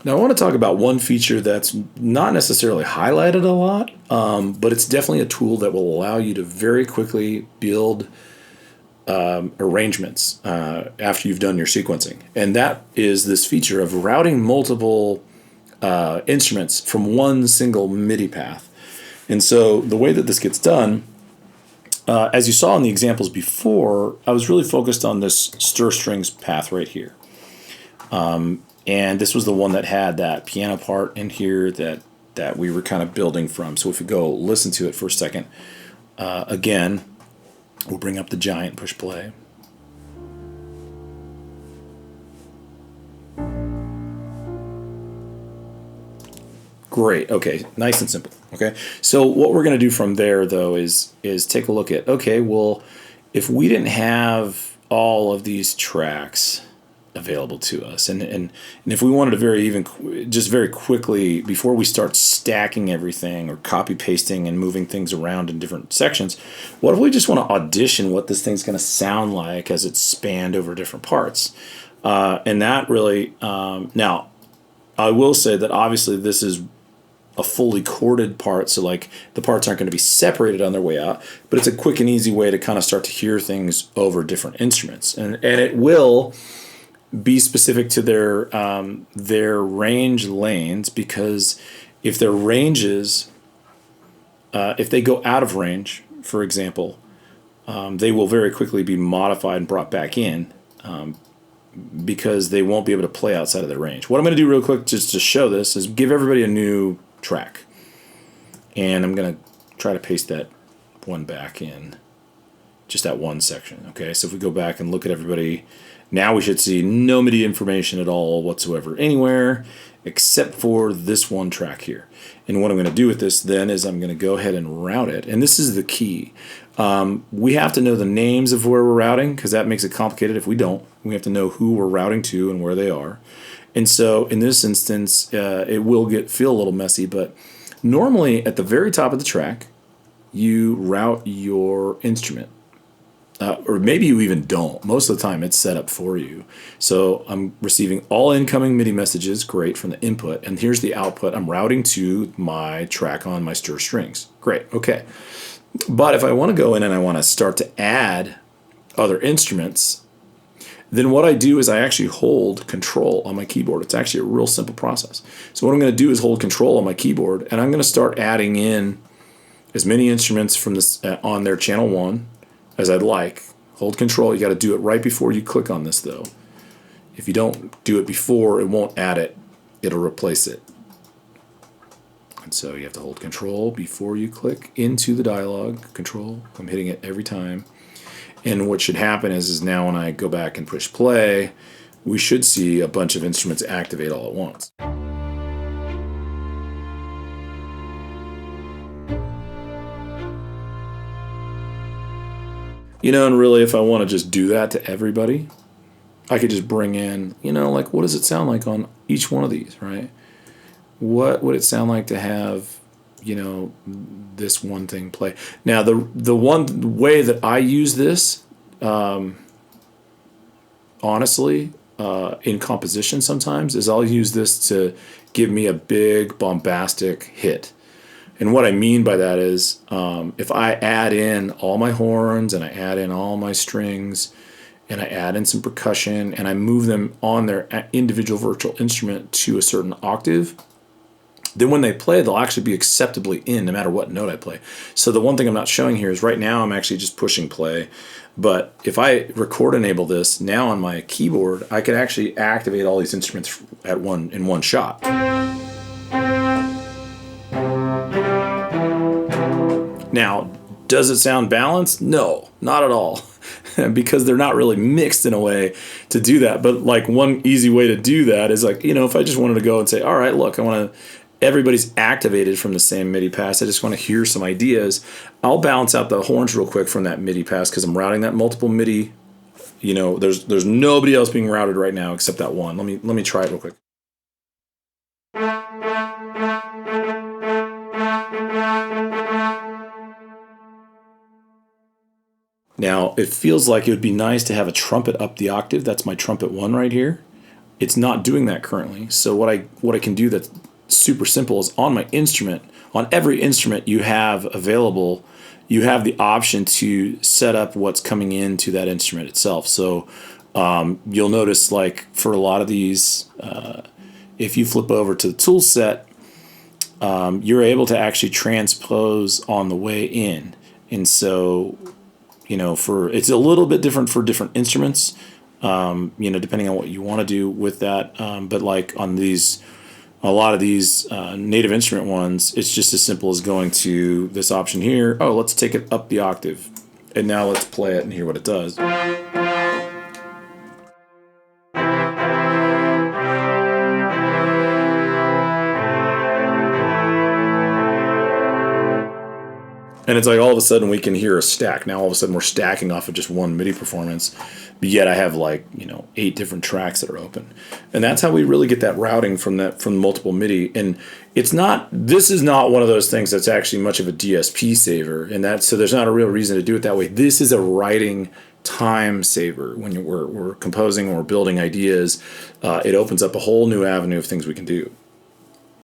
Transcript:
Now, I want to talk about one feature that's not necessarily highlighted a lot, but it's definitely a tool that will allow you to very quickly build arrangements after you've done your sequencing. And that is this feature of routing multiple instruments from one single MIDI path. And so the way that this gets done, as you saw in the examples before, I was really focused on this stir strings path right here. And this was the one that had that piano part in here that we were kind of building from. So if we go listen to it for a second, again, we'll bring up the giant, push play. Great. Okay, nice and simple. Okay, so what we're going to do from there, though, is take a look at, okay, well, if we didn't have all of these tracks available to us, and if we wanted to just very quickly, before we start stacking everything or copy pasting and moving things around in different sections, what if we just want to audition what this thing's going to sound like as it's spanned over different parts? And that really, now, I will say that obviously this is a fully chorded part, so like the parts aren't going to be separated on their way out, but it's a quick and easy way to kind of start to hear things over different instruments, and it will be specific to their range lanes, because if their ranges, if they go out of range, for example, they will very quickly be modified and brought back in, because they won't be able to play outside of their range. What I'm going to do real quick just to show this is give everybody a new track, and I'm going to try to paste that one back in, just that one section. Okay, so if we go back and look at everybody, now we should see no MIDI information at all whatsoever anywhere except for this one track here. And what I'm going to do with this then is I'm going to go ahead and route it, and this is the key. We have to know the names of where we're routing, because that makes it complicated. If we don't, we have to know who we're routing to and where they are. And so in this instance, it will feel a little messy, but normally at the very top of the track, you route your instrument. Or maybe you even don't. Most of the time it's set up for you. So I'm receiving all incoming MIDI messages, great, from the input, and here's the output. I'm routing to my track on my stir strings. Great, okay. But if I want to go in and I want to start to add other instruments, then what I do is I actually hold control on my keyboard. It's actually a real simple process. So what I'm going to do is hold control on my keyboard, and I'm going to start adding in as many instruments from this on their channel 1 as I'd like. Hold control. You got to do it right before you click on this, though. If you don't do it before, it won't add it. It'll replace it. And so you have to hold control before you click into the dialog. Control. I'm hitting it every time. And what should happen is now when I go back and push play, we should see a bunch of instruments activate all at once. You know, and really, if I want to just do that to everybody, I could just bring in, you know, like, what does it sound like on each one of these, right? What would it sound like to have, you know, this one thing play? Now, the one way that I use this, honestly, in composition sometimes, is I'll use this to give me a big bombastic hit. And what I mean by that is, if I add in all my horns and I add in all my strings and I add in some percussion and I move them on their individual virtual instrument to a certain octave, then when they play, they'll actually be acceptably in no matter what note I play. So the one thing I'm not showing here is right now I'm actually just pushing play. But if I record enable this now on my keyboard, I can actually activate all these instruments in one shot. Now, does it sound balanced? No, not at all, because they're not really mixed in a way to do that. But like one easy way to do that is like, you know, if I just wanted to go and say, all right, look, everybody's activated from the same MIDI pass. I just want to hear some ideas. I'll balance out the horns real quick from that MIDI pass because I'm routing that multiple MIDI. You know, there's nobody else being routed right now except that one. Let me try it real quick. Now, it feels like it would be nice to have a trumpet up the octave. That's my trumpet 1 right here. It's not doing that currently. So what I can do that's super simple is on my instrument, on every instrument you have available, you have the option to set up what's coming into that instrument itself. So you'll notice, like for a lot of these, if you flip over to the tool set, you're able to actually transpose on the way in. And so, it's a little bit different for different instruments, depending on what you want to do with that. But like on a lot of these native instrument ones, it's just as simple as going to this option here. Oh, let's take it up the octave. And now let's play it and hear what it does. And it's like all of a sudden we can hear a stack. Now all of a sudden we're stacking off of just one MIDI performance, but yet I have 8 different tracks that are open. And that's how we really get that routing from multiple MIDI. And this is not one of those things that's actually much of a DSP saver. And so there's not a real reason to do it that way. This is a writing time saver. When we're composing or building ideas, it opens up a whole new avenue of things we can do.